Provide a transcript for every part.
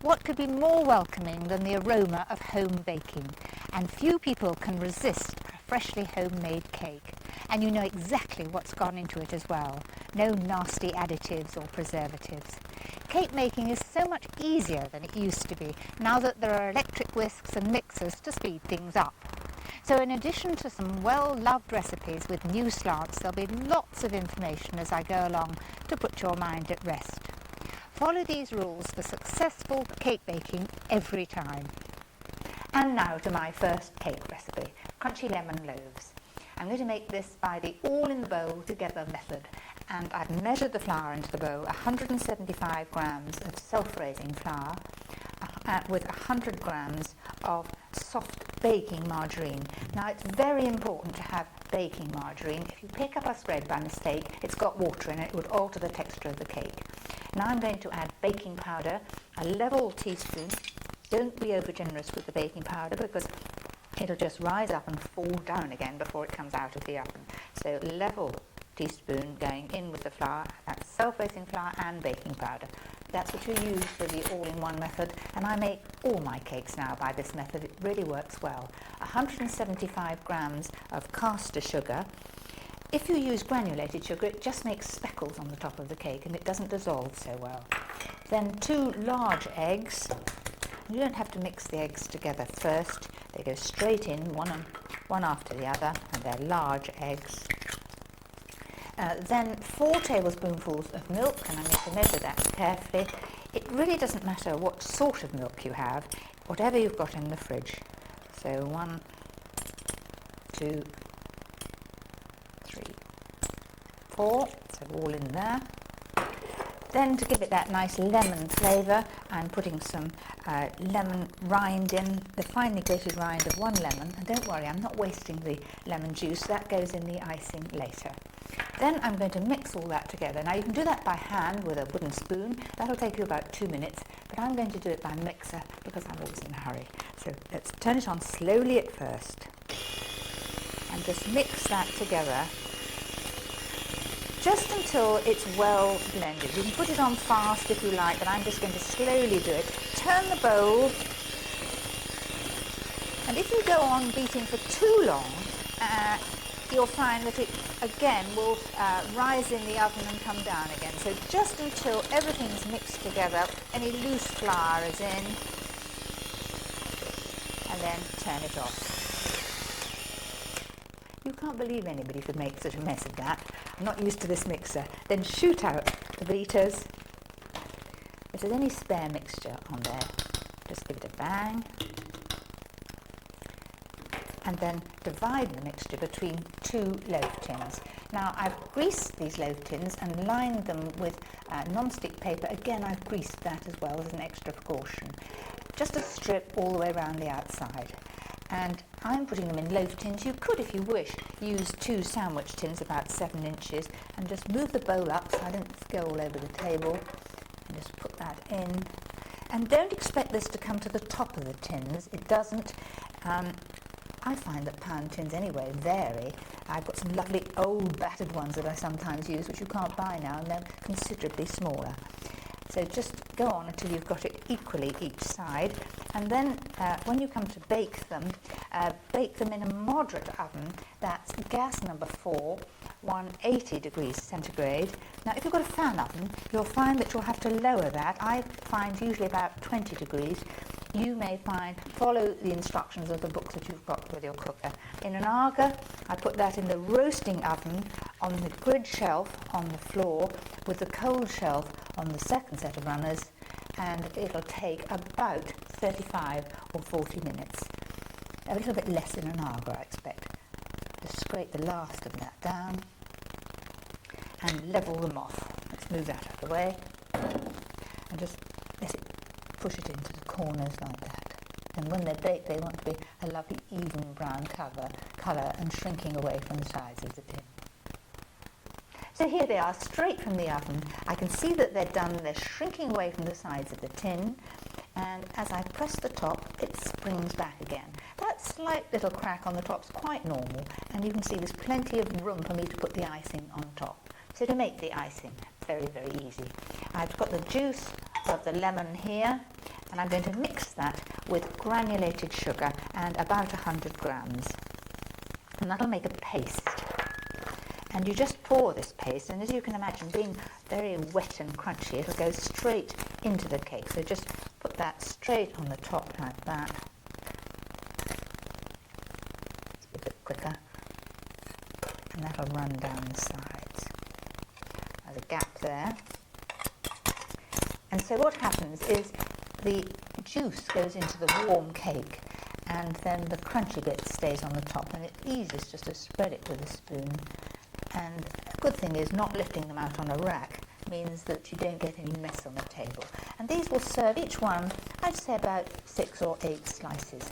What could be more welcoming than the aroma of home baking? And few people can resist a freshly homemade cake. And you know exactly what's gone into it as well. No nasty additives or preservatives. Cake making is so much easier than it used to be, now that there are electric whisks and mixers to speed things up. So in addition to some well-loved recipes with new slants, there'll be lots of information as I go along to put your mind at rest. Follow these rules for successful cake baking every time. And now to my first cake recipe, crunchy lemon loaves. I'm going to make this by the all-in-the-bowl together method, and I've measured the flour into the bowl, 175 grams of self-raising flour with 100 grams of soft baking margarine. Now it's very important to have baking margarine. If you pick up a spread by mistake, it's got water in it, it would alter the texture of the cake. Now I'm going to add baking powder, a level teaspoon. Don't be over generous with the baking powder because it'll just rise up and fall down again before it comes out of the oven. So level teaspoon going in with the flour, that's self-raising flour and baking powder. That's what you use for the all-in-one method, and I make all my cakes now by this method. It really works well. 175 grams of caster sugar. If you use granulated sugar, it just makes speckles on the top of the cake and it doesn't dissolve so well. Then 2 large eggs. You don't have to mix the eggs together first. They go straight in, one after the other, and they're large eggs. Then 4 tablespoonfuls of milk, and I'm going to measure that carefully. It really doesn't matter what sort of milk you have, whatever you've got in the fridge. So 1, 2, 3, 4, so all in there. Then to give it that nice lemon flavour, I'm putting some lemon rind in, the finely grated rind of 1 lemon. And don't worry, I'm not wasting the lemon juice, that goes in the icing later. Then I'm going to mix all that together. Now you can do that by hand with a wooden spoon. That'll take you about 2 minutes, but I'm going to do it by mixer because I'm always in a hurry. So let's turn it on slowly at first and just mix that together just until it's well blended. You can put it on fast if you like, but I'm just going to slowly do it. Turn the bowl, and if you go on beating for too long, you'll find that it again will rise in the oven and come down again. So just until everything's mixed together, any loose flour is in, and then turn it off. You can't believe anybody could make such a mess of that. I'm not used to this mixer. Then shoot out the beaters. If there's any spare mixture on there, just give it a bang. And then divide the mixture between 2 loaf tins. Now I've greased these loaf tins and lined them with non-stick paper. Again, I've greased that as well as an extra precaution. Just a strip all the way around the outside. And I'm putting them in loaf tins. You could, if you wish, use 2 sandwich tins about 7 inches and just move the bowl up so I don't go all over the table. And just put that in. And don't expect this to come to the top of the tins. It doesn't. I find that pound tins anyway vary. I've got some lovely old battered ones that I sometimes use, which you can't buy now, and they're considerably smaller. So just go on until you've got it equally each side, and then when you come to bake them in a moderate oven. That's gas number 4, 180 degrees centigrade. Now if you've got a fan oven, you'll find that you'll have to lower that. I find usually about 20 degrees. You may follow the instructions of the books that you've got with your cooker. In an Aga, I put that in the roasting oven on the grid shelf on the floor with the cold shelf on the second set of runners, and it'll take about 35 or 40 minutes. A little bit less in an Aga, I expect. Just scrape the last of that down and level them off. Let's move that out of the way and just let it push it into the corners like that. And when they're baked, they want to be a lovely even brown colour and shrinking away from the sides of the tin. So here they are, straight from the oven. I can see that they're done. They're shrinking away from the sides of the tin. And as I press the top, it springs back again. That slight little crack on the top is quite normal. And you can see there's plenty of room for me to put the icing on top. So to make the icing, very, very easy. I've got the juice of the lemon here, and and I'm going to mix that with granulated sugar and about 100 grams. And that'll make a paste. And you just pour this paste, and as you can imagine, being very wet and crunchy, it'll go straight into the cake. So just put that straight on the top like that. It's a bit quicker. And that'll run down the sides. There's a gap there. And so what happens is the juice goes into the warm cake, and then the crunchy bit stays on the top, and it's easiest just to spread it with a spoon. And a good thing is not lifting them out on a rack means that you don't get any mess on the table. And these will serve each one, I'd say about 6 or 8 slices.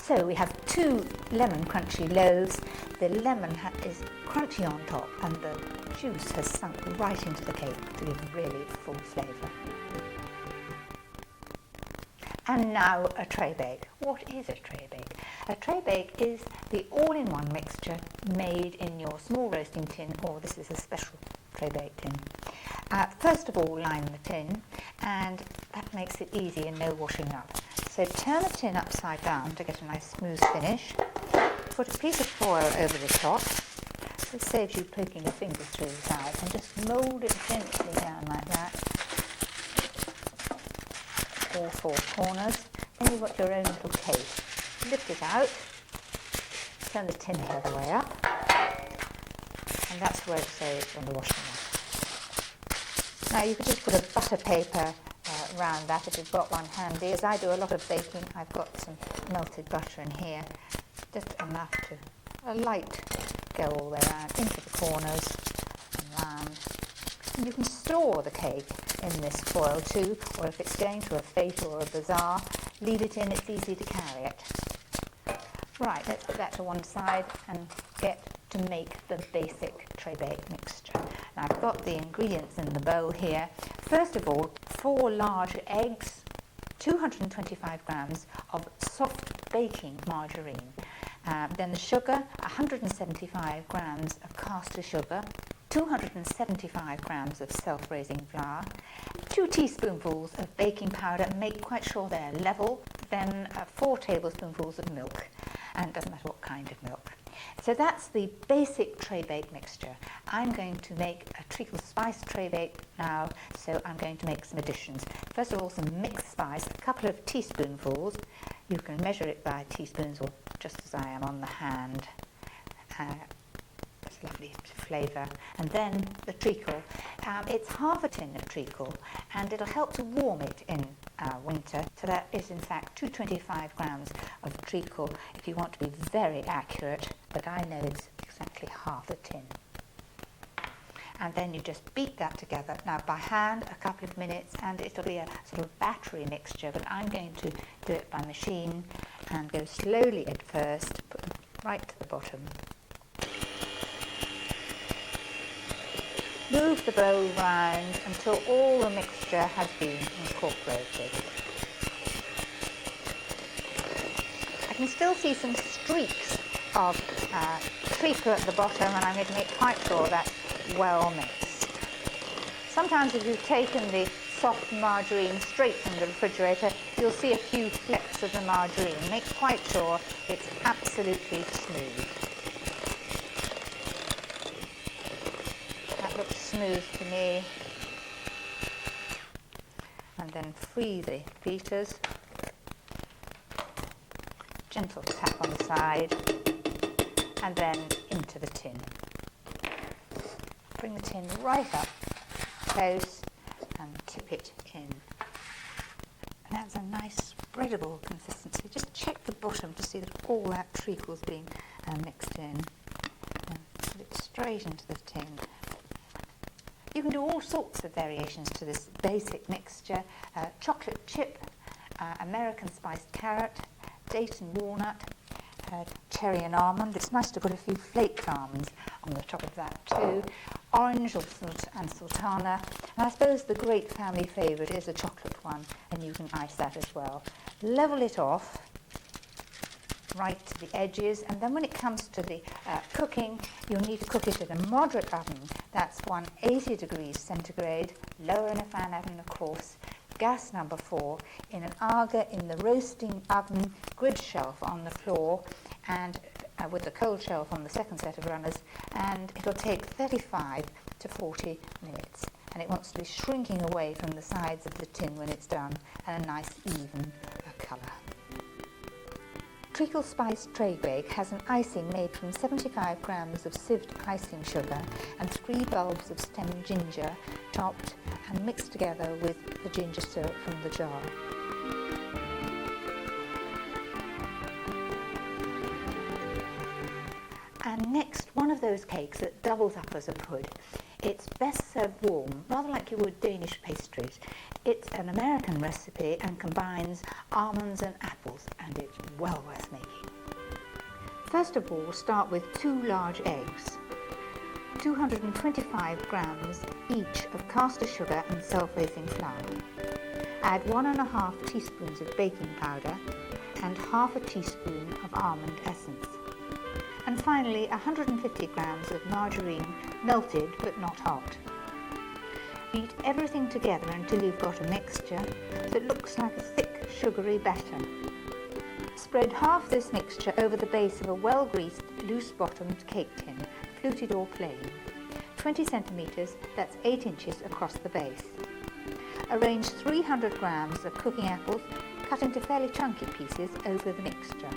So we have 2 lemon crunchy loaves. The lemon is crunchy on top, and the juice has sunk right into the cake to give really full flavour. And now a tray bake. What is a tray bake? A tray bake is the all-in-one mixture made in your small roasting tin, or this is a special tray bake tin. First of all, line the tin, and that makes it easy and no washing up. So turn the tin upside down to get a nice smooth finish. Put a piece of foil over the top. This saves you poking your finger through the sides, and just mould it gently down like that. All 4 corners. Then you've got your own little cake. Lift it out, turn the tin the other way up, and that's where it says on the washing up. Now you could just put a butter paper around that if you've got one handy. As I do a lot of baking, I've got some melted butter in here, just enough to a light go all the way around into the corners and round. And you can store the cake in this foil too, or if it's going to a fete or a bazaar, leave it in, it's easy to carry it. Right, let's put that to one side and get to make the basic tray bake mixture. Now I've got the ingredients in the bowl here. First of all, 4 large eggs, 225 grams of soft baking margarine. Then the sugar, 175 grams of caster sugar, 275 grams of self-raising flour, 2 teaspoonfuls of baking powder, make quite sure they're level, then 4 tablespoonfuls of milk, and it doesn't matter what kind of milk. So that's the basic tray bake mixture. I'm going to make a treacle spice tray bake now, so I'm going to make some additions. First of all, some mixed spice, a couple of teaspoonfuls. You can measure it by teaspoons or just as I am on the hand. It's lovely flavour. And then the treacle. It's half a tin of treacle, and it'll help to warm it in winter. So that is in fact 225 grams of treacle if you want to be very accurate, but I know it's exactly half a tin. And then you just beat that together. Now by hand, a couple of minutes, and it'll be a sort of battery mixture, but I'm going to do it by machine and go slowly at first, put them right to the bottom. Move the bowl round until all the mixture has been incorporated. I can still see some streaks of treacle at the bottom, and I'm going to make quite sure that's well mixed. Sometimes if you've taken the soft margarine straight from the refrigerator, you'll see a few flecks of the margarine. Make quite sure it's absolutely smooth. That looks smooth to me. And then free the beaters. Gentle tap on the side, and then into the tin. Bring the tin right up close and tip it in. And that's a nice spreadable consistency. Just check the bottom to see that all that treacle's being mixed in. And put it straight into the tin. You can do all sorts of variations to this basic mixture. Chocolate chip, American spiced carrot, date and walnut, cherry and almond. It's nice to put a few flaked almonds on the top of that too. Orange and sultana. And I suppose the great family favourite is a chocolate one, and you can ice that as well. Level it off right to the edges, and then when it comes to the cooking, you'll need to cook it in a moderate oven. That's 180 degrees centigrade, lower in a fan oven of course. gas number 4 in an Aga in the roasting oven grid shelf on the floor, and with the cold shelf on the second set of runners, and it'll take 35 to 40 minutes. And it wants to be shrinking away from the sides of the tin when it's done, and a nice even colour. Treacle Spice Tray Bake has an icing made from 75 grams of sieved icing sugar and 3 bulbs of stemmed ginger, topped and mixed together with the ginger syrup from the jar. And next, one of those cakes that doubles up as a pud. It's best served warm, rather like you would Danish pastries. It's an American recipe and combines almonds and apples, and it's well worth making. First of all, start with 2 large eggs, 225 grams each of caster sugar and self-raising flour. Add 1½ teaspoons of baking powder and ½ a teaspoon of almond essence. And finally, 150 grams of margarine, melted but not hot. Beat everything together until you've got a mixture that looks like a thick, sugary batter. Spread half this mixture over the base of a well-greased, loose-bottomed cake tin, fluted or plain. 20 centimetres, that's 8 inches across the base. Arrange 300 grams of cooking apples, cut into fairly chunky pieces, over the mixture.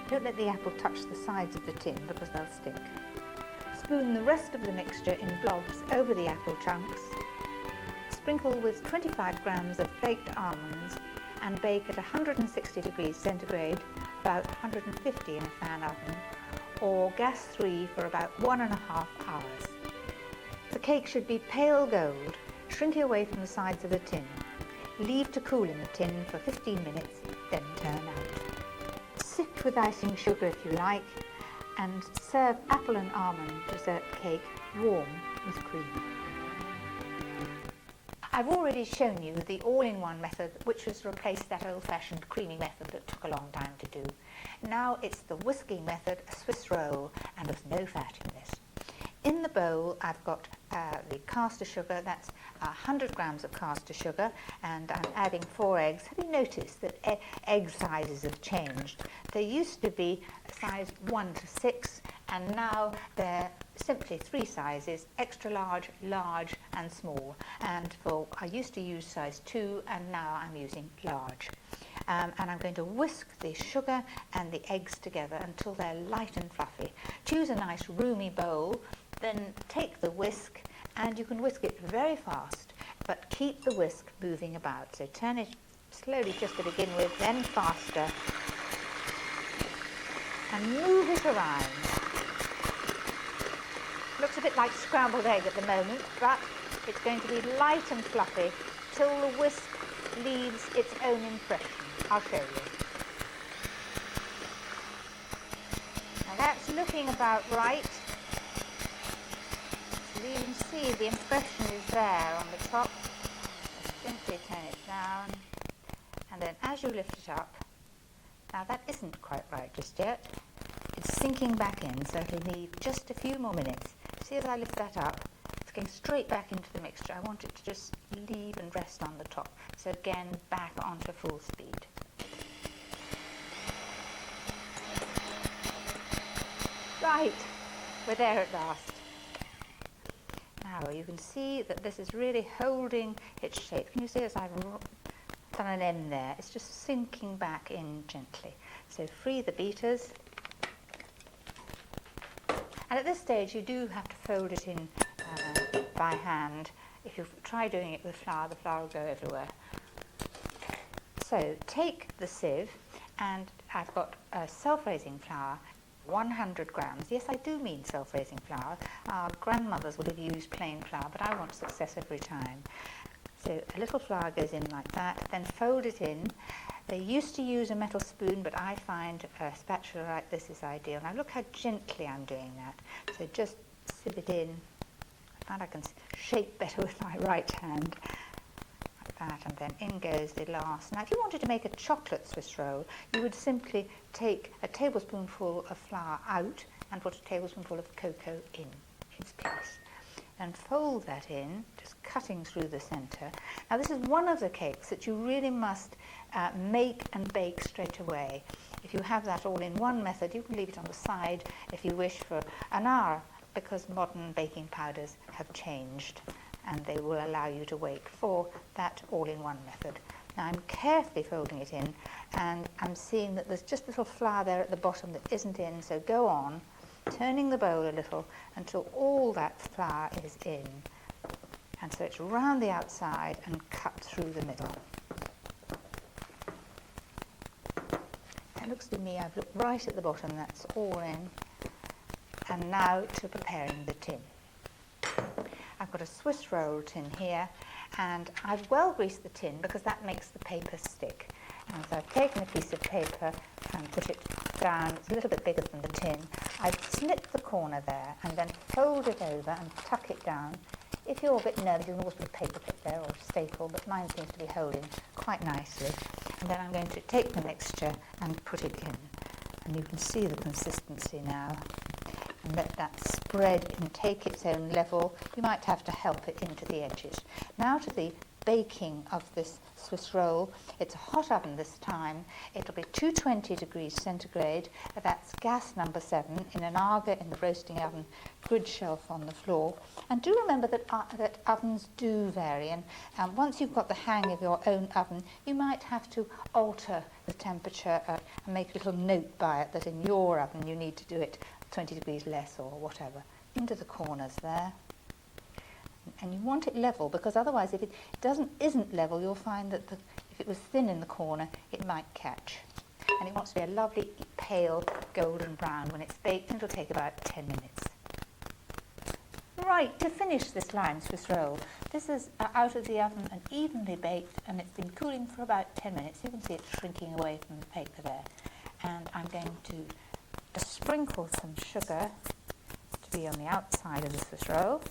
Don't let the apple touch the sides of the tin because they'll stick. Spoon the rest of the mixture in blobs over the apple chunks. Sprinkle with 25 grams of flaked almonds and bake at 160 degrees centigrade, about 150 in a fan oven, or gas 3 for about 1½ hours. The cake should be pale gold, shrinking away from the sides of the tin. Leave to cool in the tin for 15 minutes, then turn out. Sift with icing sugar if you like, and serve apple and almond dessert cake warm with cream. I've already shown you the all-in-one method, which has replaced that old-fashioned creamy method that took a long time to do. Now it's the whisking method, a Swiss roll, and there's no fat in this. In the bowl, I've got the caster sugar. That's 100 grams of caster sugar, and I'm adding 4 eggs. Have you noticed that egg sizes have changed? They used to be size 1 to 6, and now they're simply 3 sizes: extra large, large, and small. And I used to use size 2, and now I'm using large. And I'm going to whisk the sugar and the eggs together until they're light and fluffy. Choose a nice roomy bowl, then take the whisk, and you can whisk it very fast, but keep the whisk moving about. So turn it slowly just to begin with, then faster, and move it around. Looks a bit like scrambled egg at the moment, but it's going to be light and fluffy till the whisk leaves its own impression. I'll show you. Now that's looking about right. So you can see the impression is there on the top. Just simply turn it down, and then as you lift it up, now that isn't quite right just yet. It's sinking back in, so it'll need just a few more minutes. See, as I lift that up, it's going straight back into the mixture. I want it to just leave and rest on the top. So again, back onto full speed. Right, we're there at last. Now you can see that this is really holding its shape. Can you see as I've done an M there? It's just sinking back in gently. So free the beaters. And at this stage you do have to fold it in by hand. If you try doing it with flour, the flour will go everywhere. So take the sieve, and I've got self-raising flour, 100 grams. Yes, I do mean self-raising flour. Our grandmothers would have used plain flour, but I want success every time. So a little flour goes in like that, then fold it in. They used to use a metal spoon, but I find a spatula like this is ideal. Now look how gently I'm doing that. So just sieve it in. I find I can shape better with my right hand. Like that, and then in goes the last. Now if you wanted to make a chocolate Swiss roll, you would simply take a tablespoonful of flour out and put a tablespoonful of cocoa in its place. Then fold that in, just cutting through the centre. Now this is one of the cakes that you really must make and bake straight away. If you have that all in one method, you can leave it on the side if you wish for an hour, because modern baking powders have changed and they will allow you to wait for that all-in-one method. Now I'm carefully folding it in, and I'm seeing that there's just a little flour there at the bottom that isn't in, so go on, turning the bowl a little until all that flour is in. And so it's round the outside and cut through the middle. It looks to me, I've looked right at the bottom, that's all in. And now to preparing the tin. I've got a Swiss roll tin here, and I've well greased the tin because that makes the paper stick. And so I've taken a piece of paper and put it down. It's a little bit bigger than the tin. I've snipped the corner there and then fold it over and tuck it down. If you're a bit nervous, you can always put a paper clip there or a staple, but mine seems to be holding quite nicely. And then I'm going to take the mixture and put it in. And you can see the consistency now. And let that spread and take its own level. You might have to help it into the edges. Now to the baking of this Swiss roll. It's a hot oven this time. It'll be 220 degrees centigrade. That's gas number 7 in an Aga in the roasting oven, grid shelf on the floor. And do remember that ovens do vary, and once you've got the hang of your own oven, you might have to alter the temperature and make a little note by it that in your oven you need to do it 20 degrees less or whatever. Into the corners there. And you want it level, because otherwise if it isn't level, you'll find that if it was thin in the corner, it might catch. And it wants to be a lovely pale golden brown when it's baked, and it'll take about 10 minutes. Right, to finish this lime Swiss roll, this is out of the oven and evenly baked, and it's been cooling for about 10 minutes. You can see it shrinking away from the paper there. And I'm going to just sprinkle some sugar to be on the outside of the Swiss roll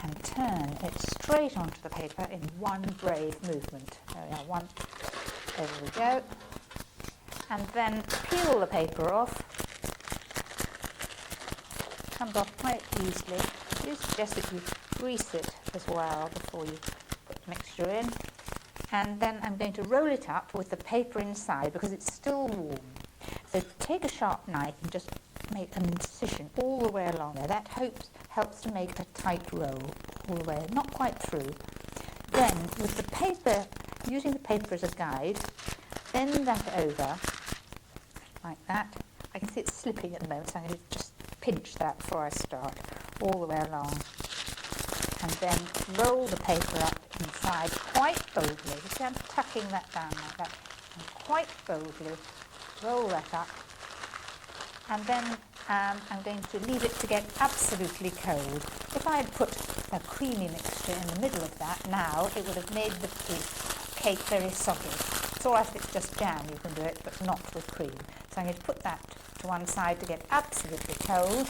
and turn it straight onto the paper in one brave movement. There we are, one, over we go. And then peel the paper off. Comes off quite easily. I do suggest that you grease it as well before you put the mixture in. And then I'm going to roll it up with the paper inside because it's still warm. So take a sharp knife and just make an incision all the way along there. That helps to make a tight roll all the way, not quite through. Then with the paper, using the paper as a guide, bend that over like that. I can see it slipping at the moment, so I'm going to just pinch that before I start, all the way along. And then roll the paper up inside quite boldly. You see I'm tucking that down like that. And quite boldly roll that up. And then I'm going to leave it to get absolutely cold. If I had put a creamy mixture in the middle of that now, it would have made the cake very soggy. It's all right if it's just jam, you can do it, but not with cream. So I'm going to put that to one side to get absolutely cold.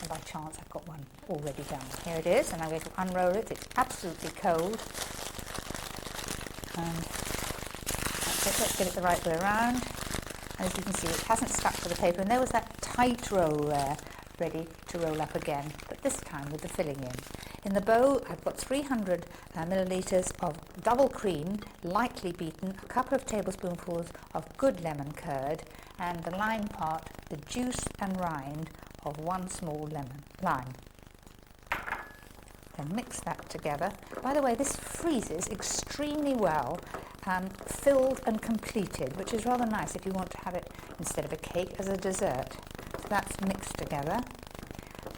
And by chance I've got one already done. Here it is, and I'm going to unroll it. It's absolutely cold. And that's it. Let's get it the right way around. And as you can see, it hasn't stuck to the paper, and there was that tight roll there, ready to roll up again, but this time with the filling in. In the bowl, I've got 300 millilitres of double cream, lightly beaten, a couple of tablespoonfuls of good lemon curd, and the lime part, the juice and rind of one small lime. Then mix that together. By the way, this freezes extremely well, filled and completed, which is rather nice if you want to have it, instead of a cake, as a dessert. So that's mixed together.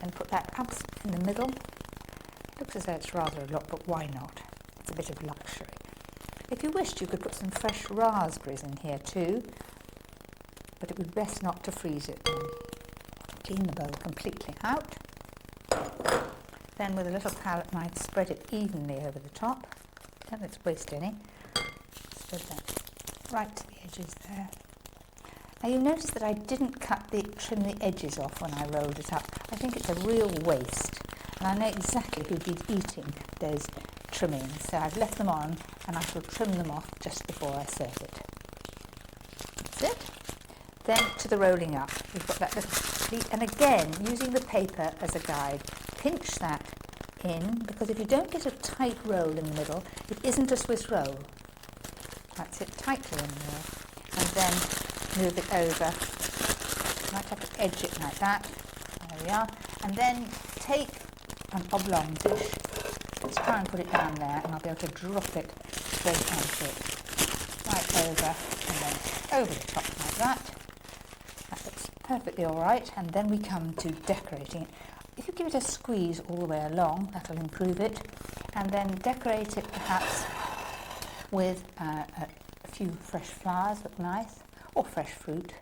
And put that up in the middle. It looks as though it's rather a lot, but why not? It's a bit of luxury. If you wished, you could put some fresh raspberries in here too, but it would be best not to freeze it. Clean the bowl completely out. Then with a little palette knife, spread it evenly over the top. Don't let's waste any. Spread that right to the edges there. Now you notice that I didn't trim the edges off when I rolled it up. I think it's a real waste, and I know exactly who'd be eating those trimmings, so I've left them on, and I shall trim them off just before I serve it. That's it. Then to the rolling up. We've got that little tightly, and again using the paper as a guide, pinch that in, because if you don't get a tight roll in the middle, it isn't a Swiss roll. That's it, tightly in there, and then move it over. You might have to edge it like that. There we are. And then take an oblong dish. Let's try and put it down there, and I'll be able to drop it straight onto it. Right over, and then over the top like that. That looks perfectly all right. And then we come to decorating it. If you give it a squeeze all the way along, that'll improve it. And then decorate it perhaps with a few fresh flowers, look nice, or fresh fruit.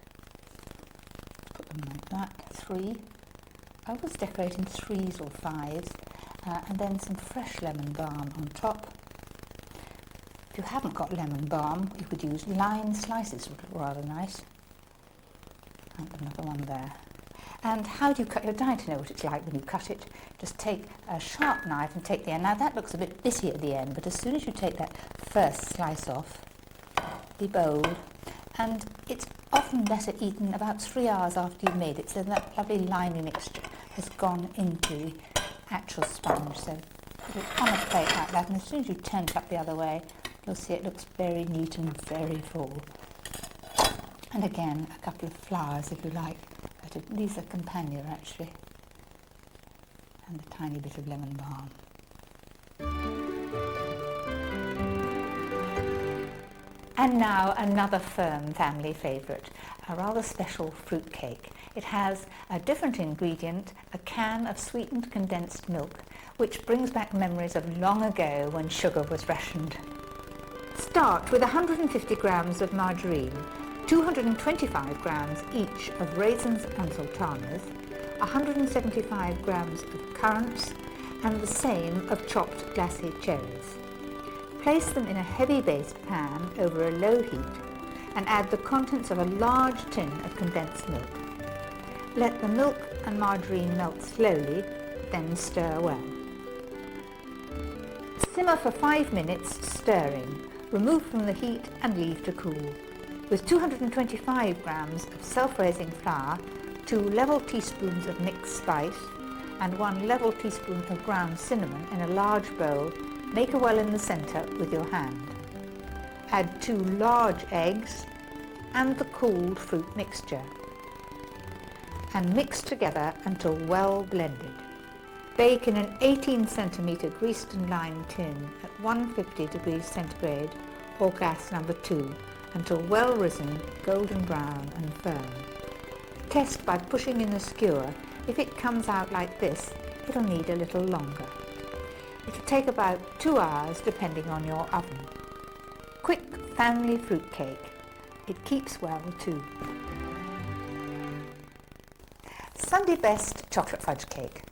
Put them like that, 3. I was decorating 3s or 5s, and then some fresh lemon balm on top. If you haven't got lemon balm, you could use lime slices, would look rather nice. And another one there. And how do you cut your die to know what it's like when you cut it? Just take a sharp knife and take the end. Now that looks a bit bitty at the end, but as soon as you take that first slice off, be bold. And it's often better eaten about 3 hours after you've made it, so that lovely limey mixture has gone into the actual sponge. So put it on a plate like that, and as soon as you turn it up the other way, you'll see it looks very neat and very full. And again, a couple of flowers if you like. These are companion actually. And a tiny bit of lemon balm. And now another firm family favourite, a rather special fruit cake. It has a different ingredient, a can of sweetened condensed milk, which brings back memories of long ago when sugar was rationed. Start with 150 grams of margarine, 225 grams each of raisins and sultanas, 175 grams of currants, and the same of chopped glassy cherries. Place them in a heavy-based pan over a low heat and add the contents of a large tin of condensed milk. Let the milk and margarine melt slowly, then stir well. Simmer for 5 minutes, stirring. Remove from the heat and leave to cool. With 225 grams of self-raising flour, 2 level teaspoons of mixed spice, and 1 level teaspoon of ground cinnamon in a large bowl, make a well in the centre with your hand. Add 2 large eggs and the cooled fruit mixture, and mix together until well blended. Bake in an 18 centimetre greased and lined tin at 150 degrees centigrade or gas number 2 until well risen, golden brown and firm. Test by pushing in a skewer. If it comes out like this, it'll need a little longer. It'll take about 2 hours depending on your oven. Quick family fruit cake. It keeps well too. Sunday best chocolate fudge cake.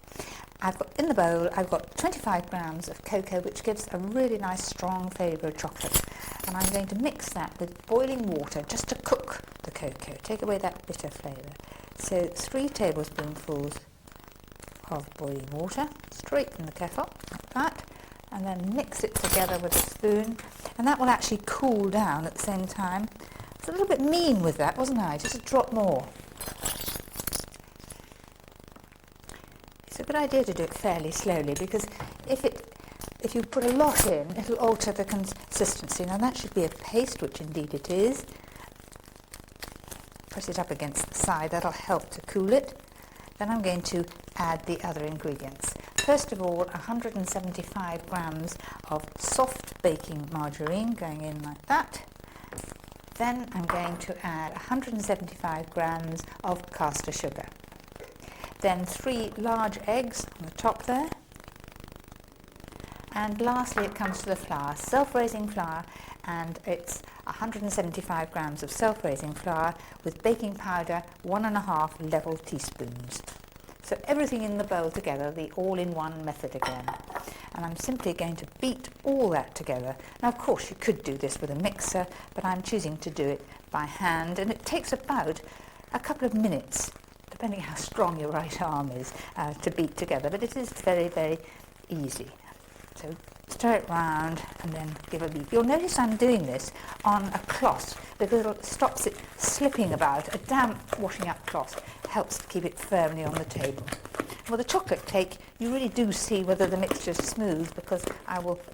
In the bowl I've got 25 grams of cocoa, which gives a really nice strong flavour of chocolate, and I'm going to mix that with boiling water just to cook the cocoa, take away that bitter flavour. So 3 tablespoonfuls of boiling water straight from the kettle like that, and then mix it together with a spoon, and that will actually cool down at the same time. It's a little bit mean with that, wasn't I? Just a drop more. It's a good idea to do it fairly slowly, because if you put a lot in, it'll alter the consistency. Now that should be a paste, which indeed it is. Press it up against the side, that'll help to cool it. Then I'm going to add the other ingredients. First of all, 175 grams of soft baking margarine going in like that. Then I'm going to add 175 grams of caster sugar. Then 3 large eggs on the top there. And lastly it comes to the flour, self-raising flour, and it's 175 grams of self-raising flour with baking powder 1.5 level teaspoons. So everything in the bowl together, the all-in-one method again. And I'm simply going to beat all that together. Now of course you could do this with a mixer, but I'm choosing to do it by hand, and it takes about a couple of minutes, depending how strong your right arm is, to beat together, but it is very, very easy. So stir it round and then give a beat. You'll notice I'm doing this on a cloth because it stops it slipping about. A damp washing up cloth helps to keep it firmly on the table. Well, the chocolate cake, you really do see whether the mixture is smooth because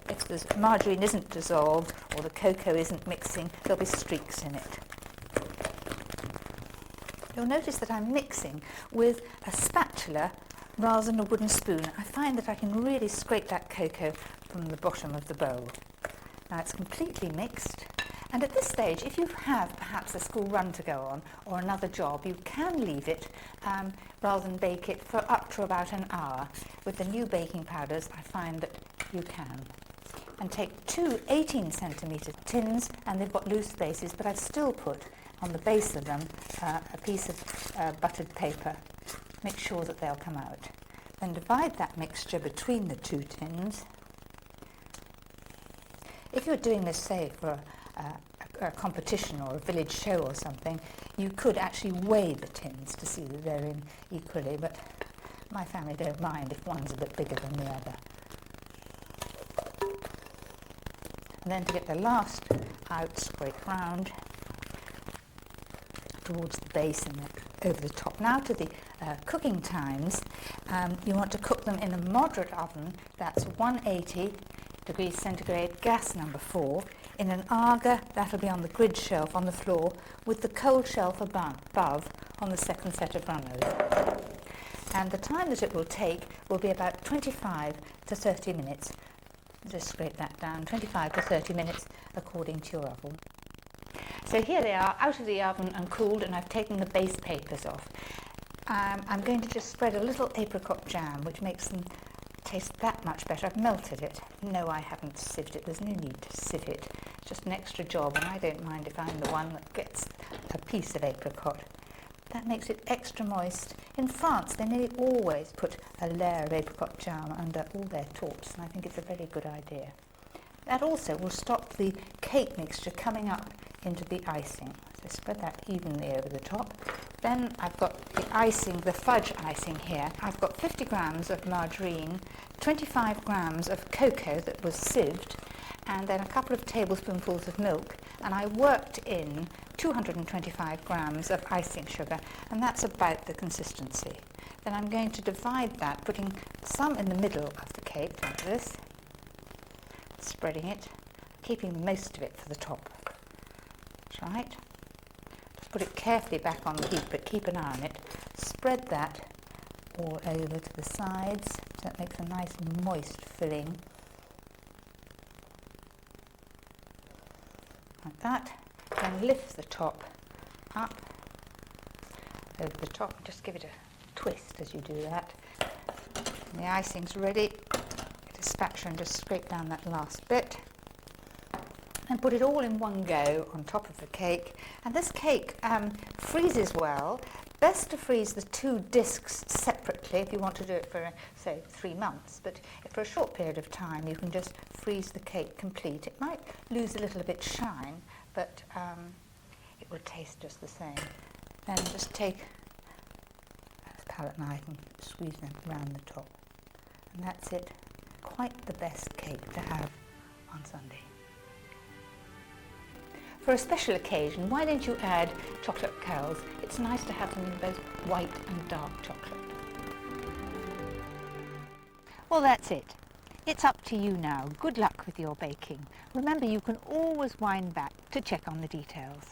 if the margarine isn't dissolved or the cocoa isn't mixing, there'll be streaks in it. You'll notice that I'm mixing with a spatula rather than a wooden spoon. I find that I can really scrape that cocoa from the bottom of the bowl. Now it's completely mixed, and at this stage, if you have perhaps a school run to go on or another job, you can leave it rather than bake it for up to about an hour. With the new baking powders, I find that you can. And take two 18cm tins, and they've got loose bases, but I've still put on the base of them a piece of buttered paper. Make sure that they'll come out. Then divide that mixture between the two tins. If you're doing this, say, for a competition or a village show or something, you could actually weigh the tins to see that they're in equally, but my family don't mind if one's a bit bigger than the other. And then to get the last out, scrape round towards the base and over the top. Now to the cooking times. You want to cook them in a moderate oven, that's 180 degrees centigrade, gas number 4, in an Aga, that'll be on the grid shelf on the floor, with the cold shelf above on the second set of runners. And the time that it will take will be about 25 to 30 minutes. Just scrape that down, 25 to 30 minutes according to your oven. So here they are, out of the oven and cooled, and I've taken the base papers off. I'm going to just spread a little apricot jam, which makes them taste that much better. I've melted it. No, I haven't sieved it. There's no need to sieve it. It's just an extra job, and I don't mind if I'm the one that gets a piece of apricot. That makes it extra moist. In France, they nearly always put a layer of apricot jam under all their tortes, and I think it's a very good idea. That also will stop the cake mixture coming up into the icing. So spread that evenly over the top. Then I've got the icing, the fudge icing here. I've got 50 grams of margarine, 25 grams of cocoa that was sieved, and then a couple of tablespoonfuls of milk, and I worked in 225 grams of icing sugar, and that's about the consistency. Then I'm going to divide that, putting some in the middle of the cake, like this, spreading it, keeping most of it for the top. That's right. Just put it carefully back on the heat, but keep an eye on it. Spread that all over to the sides, so that makes a nice moist filling. Like that. Then lift the top up over the top. Just give it a twist as you do that. And the icing's ready. Get a spatula and just scrape down that last bit. And put it all in one go on top of the cake. And this cake freezes well. Best to freeze the two discs separately if you want to do it for, say, 3 months. But for a short period of time, you can just freeze the cake complete. It might lose a little bit shine, but it will taste just the same. Then just take a palette knife and squeeze them around the top. And that's it. Quite the best cake to have on Sunday. For a special occasion, why don't you add chocolate curls? It's nice to have them in both white and dark chocolate. Well, that's it. It's up to you now. Good luck with your baking. Remember, you can always wind back to check on the details.